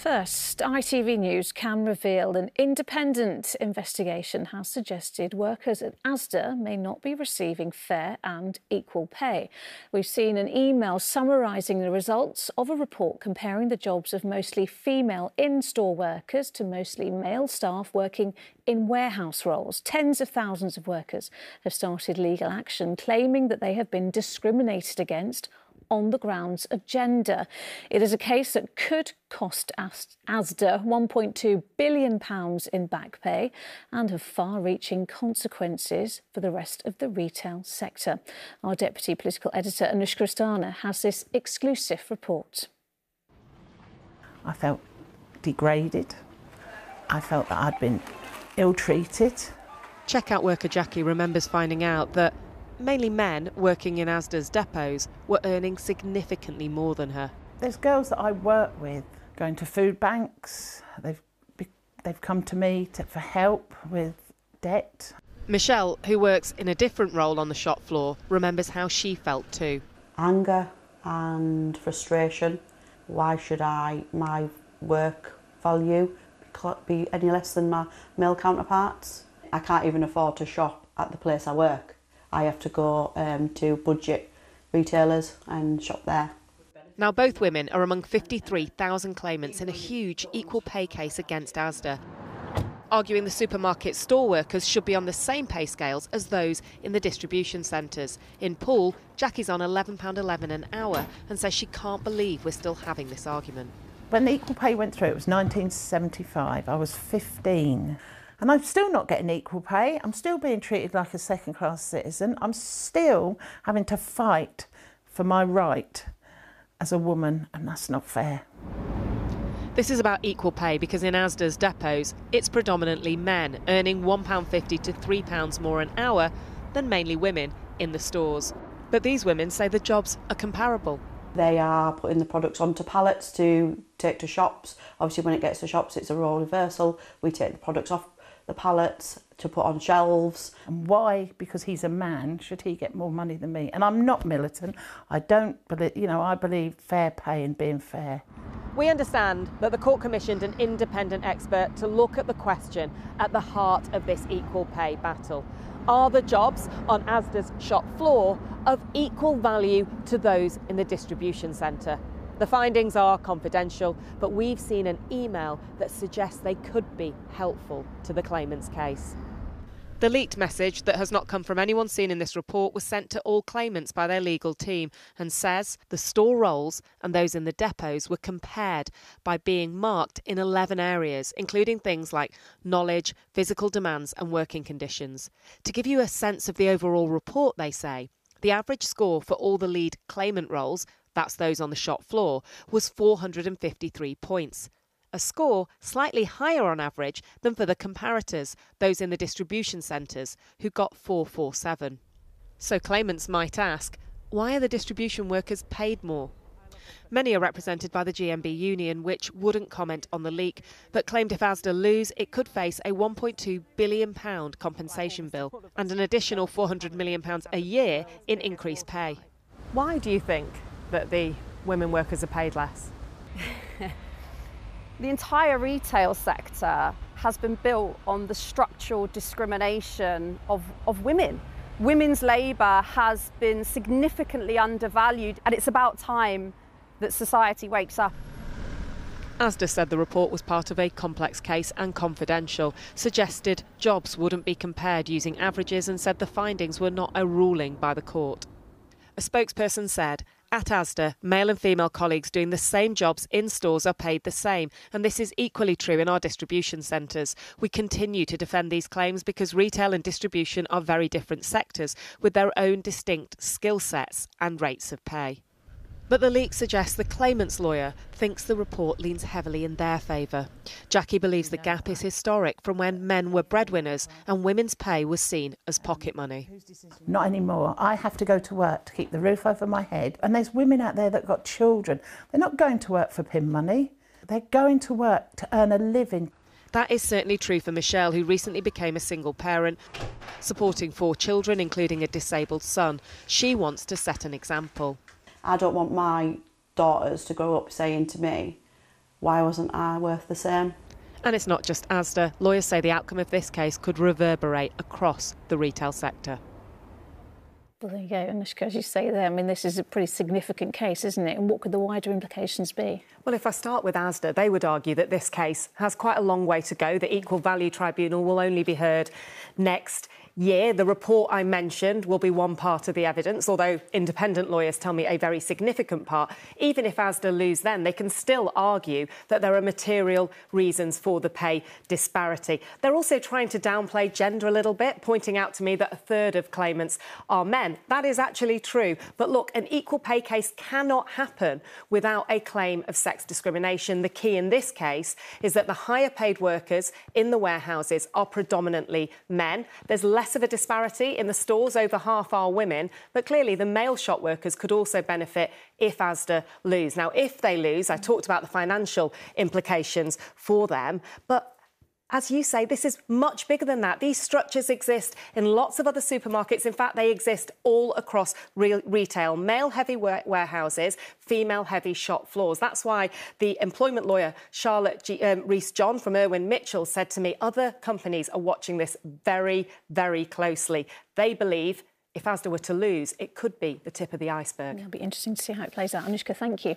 First, ITV News can reveal an independent investigation has suggested workers at Asda may not be receiving fair and equal pay. We've seen an email summarising the results of a report comparing the jobs of mostly female in-store workers to mostly male staff working in warehouse roles. Tens of thousands of workers have started legal action claiming that they have been discriminated against on the grounds of gender. It is a case that could cost Asda £1.2 billion in back pay and have far-reaching consequences for the rest of the retail sector. Our Deputy Political Editor, Anushka Rastana, has this exclusive report. I felt degraded. I felt that I'd been ill-treated. Checkout worker Jackie remembers finding out that mainly men working in Asda's depots were earning significantly more than her. There's girls that I work with going to food banks. They've come to me for help with debt. Michelle, who works in a different role on the shop floor, remembers how she felt too. Anger and frustration. Why should my work value be any less than my male counterparts? I can't even afford to shop at the place I work. I have to go to budget retailers and shop there. Now both women are among 53,000 claimants in a huge equal pay case against Asda, arguing the supermarket store workers should be on the same pay scales as those in the distribution centres. In Poole, Jackie's on £11.11 an hour and says she can't believe we're still having this argument. When the equal pay went through, it was 1975. I was 15. And I'm still not getting equal pay. I'm still being treated like a second-class citizen. I'm still having to fight for my right as a woman, and that's not fair. This is about equal pay because in Asda's depots, it's predominantly men earning £1.50 to £3 more an hour than mainly women in the stores. But these women say the jobs are comparable. They are putting the products onto pallets to take to shops. Obviously, when it gets to shops, it's a role reversal. We take the products off the pallets to put on shelves. And why, because he's a man, should he get more money than me? And I'm not militant. I don't believe, I believe fair pay and being fair. We understand that the court commissioned an independent expert to look at the question at the heart of this equal pay battle. Are the jobs on Asda's shop floor of equal value to those in the distribution centre? The findings are confidential, but we've seen an email that suggests they could be helpful to the claimant's case. The leaked message that has not come from anyone seen in this report was sent to all claimants by their legal team and says the store roles and those in the depots were compared by being marked in 11 areas, including things like knowledge, physical demands and working conditions. To give you a sense of the overall report, they say, the average score for all the lead claimant roles, that's those on the shop floor, was 453 points. A score slightly higher on average than for the comparators, those in the distribution centres, who got 447. So claimants might ask, why are the distribution workers paid more? Many are represented by the GMB Union, which wouldn't comment on the leak, but claimed if Asda lose, it could face a £1.2 billion compensation bill and an additional £400 million a year in increased pay. Why do you think that the women workers are paid less? The entire retail sector has been built on the structural discrimination of women. Women's labour has been significantly undervalued, and it's about time that society wakes up. Asda said the report was part of a complex case and confidential, suggested jobs wouldn't be compared using averages and said the findings were not a ruling by the court. A spokesperson said, at Asda, male and female colleagues doing the same jobs in stores are paid the same, and this is equally true in our distribution centres. We continue to defend these claims because retail and distribution are very different sectors with their own distinct skill sets and rates of pay. But the leak suggests the claimant's lawyer thinks the report leans heavily in their favour. Jackie believes the gap is historic from when men were breadwinners and women's pay was seen as pocket money. Not anymore. I have to go to work to keep the roof over my head. And there's women out there that got children. They're not going to work for pin money. They're going to work to earn a living. That is certainly true for Michelle, who recently became a single parent, supporting 4 children, including a disabled son. She wants to set an example. I don't want my daughters to grow up saying to me, why wasn't I worth the same? And it's not just Asda. Lawyers say the outcome of this case could reverberate across the retail sector. Well, there you go, Anushka, as you say there, I mean, this is a pretty significant case, isn't it? And what could the wider implications be? Well, if I start with Asda, they would argue that this case has quite a long way to go. The Equal Value Tribunal will only be heard next year. The report I mentioned will be one part of the evidence, although independent lawyers tell me a very significant part. Even if Asda lose then, they can still argue that there are material reasons for the pay disparity. They're also trying to downplay gender a little bit, pointing out to me that a third of claimants are men. That is actually true. But look, an equal pay case cannot happen without a claim of sex discrimination. The key in this case is that the higher paid workers in the warehouses are predominantly men. There's less of a disparity in the stores, over half are women, but clearly the male shop workers could also benefit if Asda lose. Now, if they lose, I talked about the financial implications for them, but as you say, this is much bigger than that. These structures exist in lots of other supermarkets. In fact, they exist all across retail. Male-heavy warehouses, female-heavy shop floors. That's why the employment lawyer Charlotte Rees-John from Irwin Mitchell said to me, other companies are watching this very, very closely. They believe if Asda were to lose, it could be the tip of the iceberg. It'll be interesting to see how it plays out. Anushka, thank you.